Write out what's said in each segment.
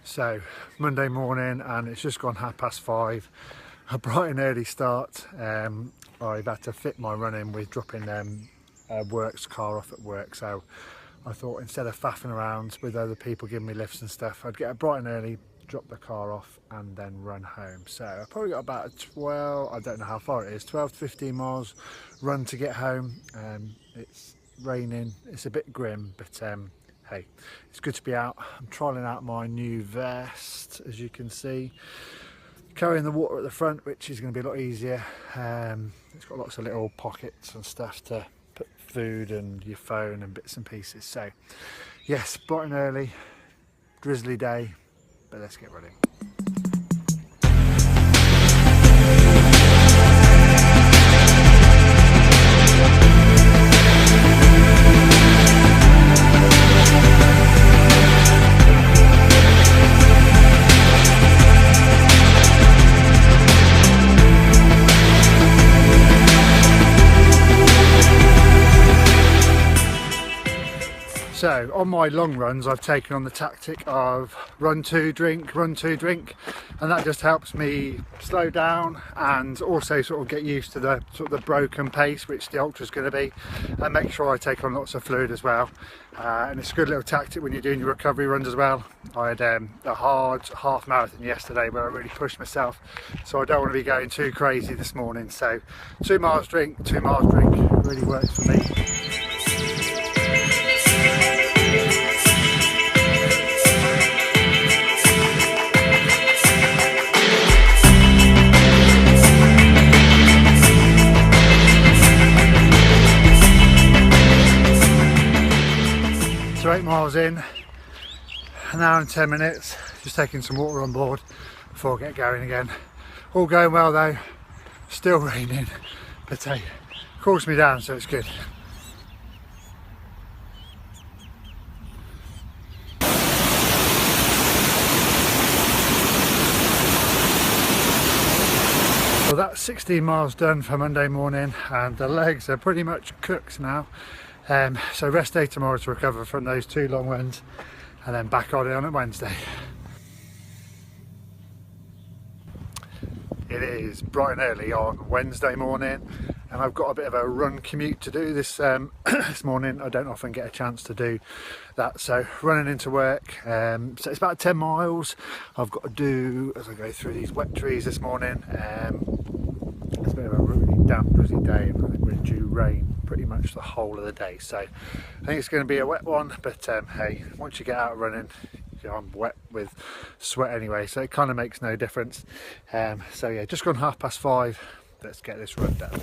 So Monday morning and it's just gone 5:30, a bright and early start. I've had to fit my run in with dropping work's car off at work, so I thought instead of faffing around with other people giving me lifts and stuff, I'd get up bright and early, drop the car off and then run home. So I probably got about a 12, I don't know how far it is, 12 to 15 miles run to get home. It's raining, it's a bit grim, but hey, it's good to be out. I'm trialling out my new vest, as you can see, carrying the water at the front, which is going to be a lot easier. It's got lots of little pockets and stuff to put food and your phone and bits and pieces. So yes, bright and early, drizzly day, but let's get ready. So on my long runs I've taken on the tactic of run to drink, and that just helps me slow down and also sort of get used to the sort of the broken pace which the ultra is going to be, and make sure I take on lots of fluid as well. And it's a good little tactic when you're doing your recovery runs as well. I had a hard half marathon yesterday where I really pushed myself, so I don't want to be going too crazy this morning. So 2 miles drink, 2 miles drink really works for me. So 8 miles in, an hour and 10 minutes, just taking some water on board before I get going again. All going well though, still raining, but hey, cools me down, so it's good. Well, that's 16 miles done for Monday morning and the legs are pretty much cooked now. So rest day tomorrow to recover from those 2 long runs and then back on it on a Wednesday. It is bright and early on Wednesday morning and I've got a bit of a run commute to do this this morning. I don't often get a chance to do that, so running into work. So it's about 10 miles I've got to do as I go through these wet trees this morning. It's a bit of a really damp, drizzly day and I think we're due rain pretty much the whole of the day, so I think it's going to be a wet one, but hey, once you get out running, you know, I'm wet with sweat anyway, so it kind of makes no difference. So yeah, just gone 5:30, let's get this run done.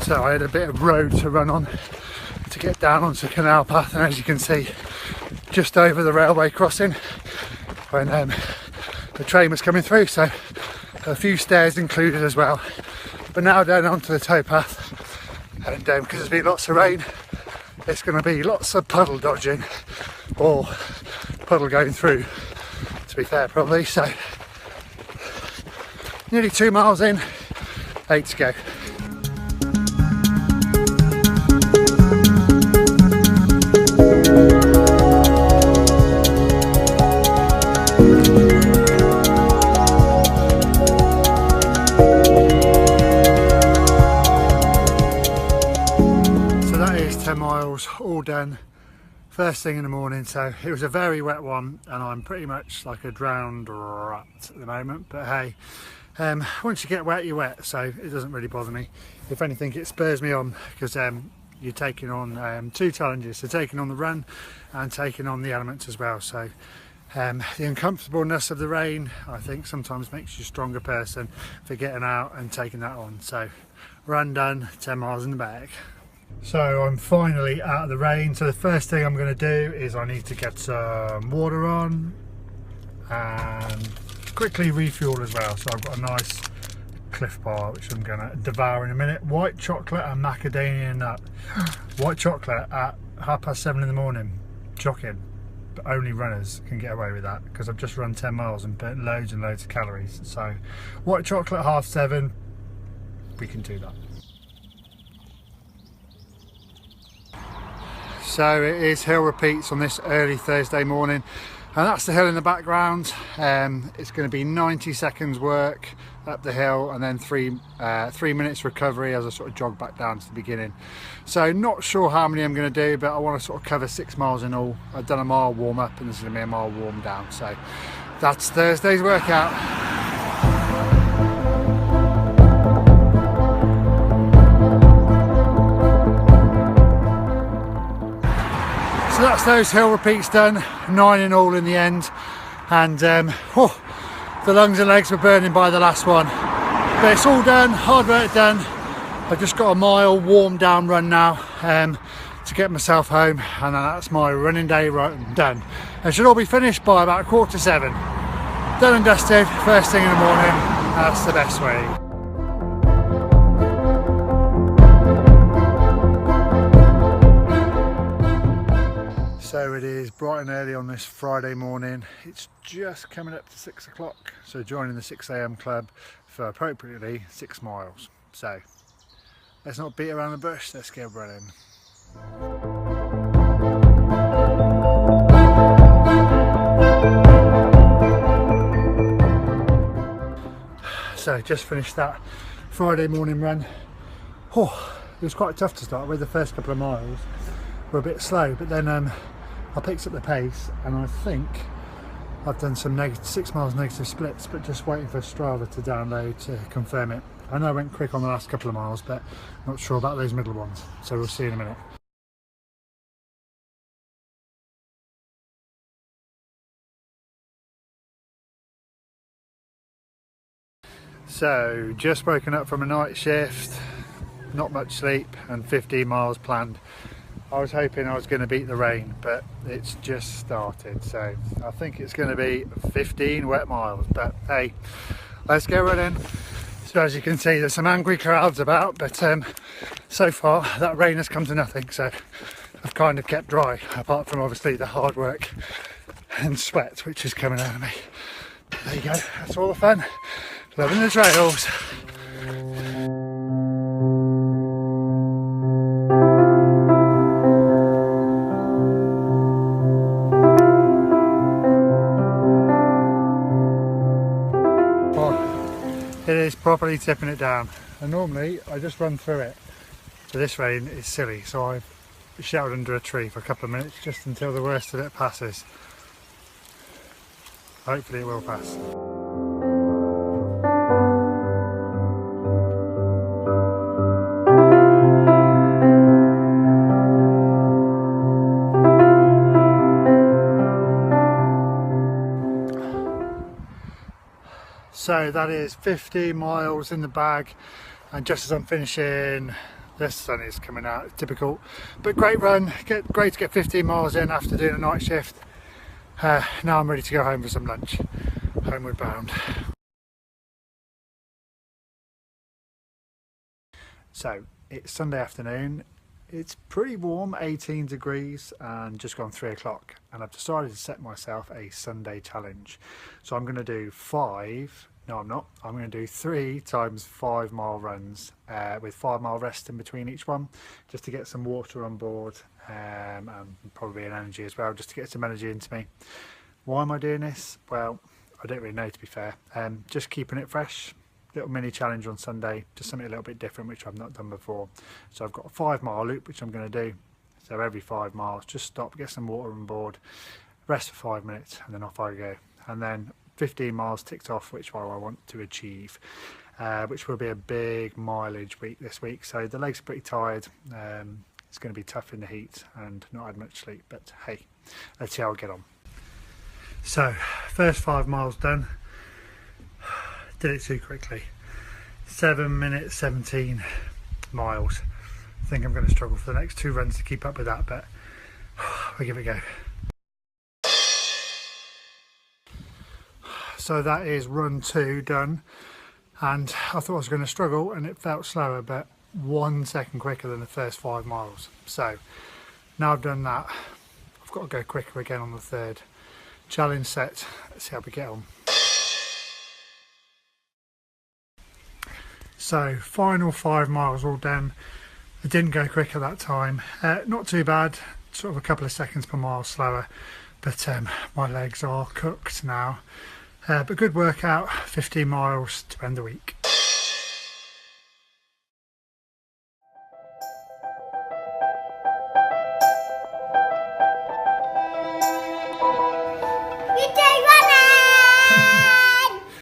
So I had a bit of road to run on to get down onto Canal Path, and as you can see, just over the railway crossing when the train was coming through, so a few stairs included as well. But now down onto the towpath, and because there's been lots of rain, it's going to be lots of puddle dodging, or puddle going through, to be fair probably. So nearly 2 miles in, 8 to go. So that is 10 miles all done first thing in the morning. So it was a very wet one and I'm pretty much like a drowned rat at the moment, but hey, once you get wet you're wet, so it doesn't really bother me. If anything, it spurs me on because you're taking on 2 challenges, so taking on the run and taking on the elements as well. So The uncomfortableness of the rain, I think, sometimes makes you a stronger person for getting out and taking that on. So run done, 10 miles in the bag. So I'm finally out of the rain. So the first thing I'm going to do is I need to get some water on and quickly refuel as well. So I've got a nice Cliff Bar which I'm going to devour in a minute. White chocolate and macadamia nut. White chocolate at 7:30 in the morning. Shocking. But only runners can get away with that, because I've just run 10 miles and burnt loads and loads of calories. So white chocolate 7:30, we can do that. So it is hill repeats on this early Thursday morning, and that's the hill in the background. It's going to be 90 seconds work up the hill and then 3 minutes recovery as I sort of jog back down to the beginning. So not sure how many I'm going to do, but I want to sort of cover 6 miles in all. I've done a mile warm up and this is going to be a mile warm down. So that's Thursday's workout. So that's those hill repeats done, 9 in all in the end, and the lungs and legs were burning by the last one. But it's all done, hard work done. I've just got a mile warm down run now to get myself home, and then that's my running day done. It should all be finished by about 7:15. Done and dusted, first thing in the morning, that's the best way. So it is bright and early on this Friday morning. It's just coming up to 6 o'clock. So joining the 6 AM club for appropriately 6 miles. So let's not beat around the bush, let's get running. So just finished that Friday morning run. It was quite tough to start with. The first couple of miles were a bit slow, but then I picked up the pace, and I think I've done some 6 miles negative splits, but just waiting for Strava to download to confirm it. I know I went quick on the last couple of miles, but not sure about those middle ones, so we'll see in a minute. So just woken up from a night shift, not much sleep, and 15 miles planned. I was hoping I was going to beat the rain, but it's just started, so I think it's going to be 15 wet miles, but hey, let's get running. So as you can see, there's some angry crowds about, but so far that rain has come to nothing, so I've kind of kept dry, apart from obviously the hard work and sweat which is coming out of me. But there you go, that's all the fun. Loving the trails. It is properly tipping it down, and normally I just run through it, but this rain is silly, so I've sheltered under a tree for a couple of minutes just until the worst of it passes. Hopefully it will pass. So that is 15 miles in the bag, and just as I'm finishing, the sun is coming out. It's typical, but great run. Great to get 15 miles in after doing a night shift. Now I'm ready to go home for some lunch. Homeward bound. So it's Sunday afternoon. It's pretty warm, 18 degrees, and just gone 3 o'clock, and I've decided to set myself a Sunday challenge. So I'm going to do I'm going to do 3 times 5 mile runs with 5 mile rest in between each one, just to get some water on board and probably an energy as well, just to get some energy into me. Why am I doing this? Well, I don't really know, to be fair. Just keeping it fresh. Little mini challenge on Sunday, just something a little bit different which I've not done before. So I've got a 5 mile loop which I'm going to do. So every 5 miles, just stop, get some water on board, rest for 5 minutes, and then off I go. And then 15 miles ticked off, which I want to achieve, which will be a big mileage week this week. So the legs are pretty tired. It's going to be tough in the heat and not had much sleep, but hey, let's see how I get on. So first 5 miles done. Did it too quickly. 7 minutes 17 miles. I think I'm going to struggle for the next 2 runs to keep up with that, but we'll give it a go. So that is run 2 done, and I thought I was going to struggle and it felt slower, but 1 second quicker than the first 5 miles. So now I've done that, I've got to go quicker again on the 3rd. Challenge set. Let's see how we get on. So final 5 miles all done. I didn't go quicker that time. Not too bad, sort of a couple of seconds per mile slower, but my legs are cooked now. But good workout, 15 miles to end the week.